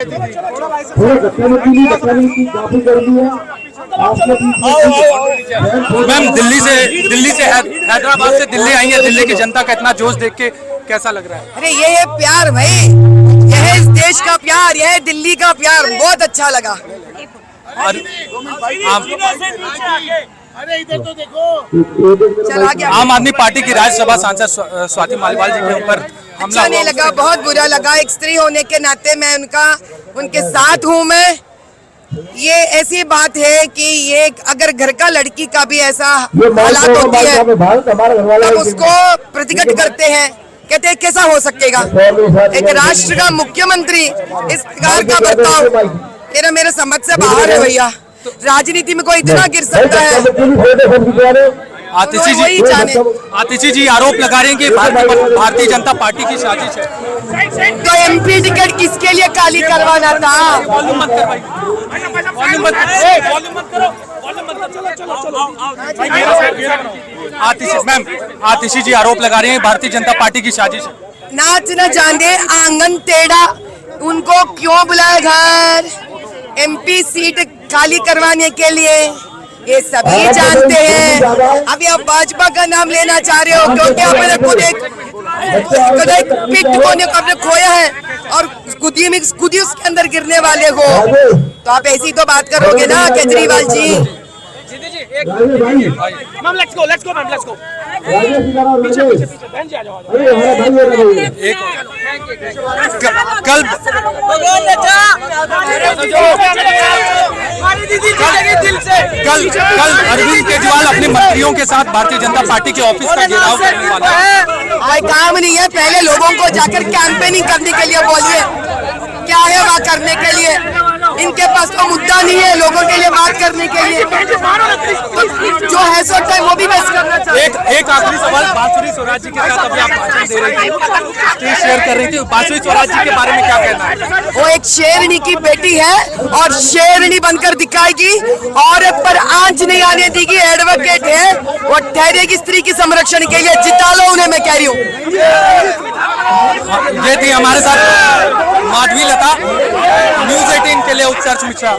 काफी कर दी है। मैम दिल्ली से हैदराबाद से दिल्ली आई है। दिल्ली की जनता का इतना जोश देख के कैसा लग रहा है? अरे ये है प्यार भाई, यह है इस देश का प्यार, यह है दिल्ली का प्यार। बहुत अच्छा लगा। और इधर तो देखो। आम आदमी पार्टी की राज्यसभा सांसद स्वाति मालिवाल जी के ऊपर हमला अच्छा नहीं लगा, बहुत बुरा लगा। एक स्त्री होने के नाते मैं उनके साथ हूँ। मैं ये ऐसी बात है कि ये अगर घर का लड़की का भी ऐसा हालात होती है तब उसको प्रतिगत करते हैं, कहते हैं कैसा हो सकेगा एक राष्ट्र का मुख्यमंत्री इस प्रकार का बर्ताव। तेरा मेरे समझ से बाहर है भैया। राजनीति में कोई इतना गिर सकता है? आतिशी जी आरोप लगा रहे हैं कि भारतीय जनता पार्टी की साजिश है। तो एमपी टिकट किसके लिए खाली करवाना था? वॉल्यूम मत कर भाई, वॉल्यूम मत करो। आतिशी जी आरोप लगा रहे हैं भारतीय जनता पार्टी की साजिश है। नाच न जाने आंगन टेढ़ा, उनको क्यों बुलाया घर? एमपी सीट खाली करवाने के लिए, ये सभी जानते हैं। अभी आप भाजपा का नाम लेना चाह रहे हो क्योंकि आपने खुद एक पिट को आपने खोया है और खुद ही उसके अंदर गिरने वाले हो, तो आप ऐसी तो बात करोगे ना Kejriwal ji. Ma'am let's go ma'am let's go. कल अरविंद केजरीवाल अपने मंत्रियों के साथ भारतीय जनता पार्टी के ऑफिस का घेराव करने वाला है। काम नहीं है, पहले लोगों को जाकर कैंपेनिंग करने के लिए बोलिए, क्या है वहाँ करने के लिए? इनके पास तो मुद्दा नहीं है लोगों के लिए बात करने के लिए, तो जो है सो टाइम वो भी वेस्ट करना चाहिए। एक आखिरी सवाल, बांसुरी स्वराज जी के साथ अभी आप भाषण दे रही थी, शेयर कर रही थी, बांसुरी स्वराज जी के बारे में क्या कहना है? वो एक शेरनी की बेटी है और शेरनी बनकर दिखाएगी, औरत पर आंच नहीं आने देगी। एडवोकेट है, वो ठहरेगी स्त्री की संरक्षण के लिए। जिता लो उन्हें, मैं कह रही हूँ। ये थी हमारे साथ माधवी लता, न्यूज़ 18 के लिए उत्कर्ष मिश्रा।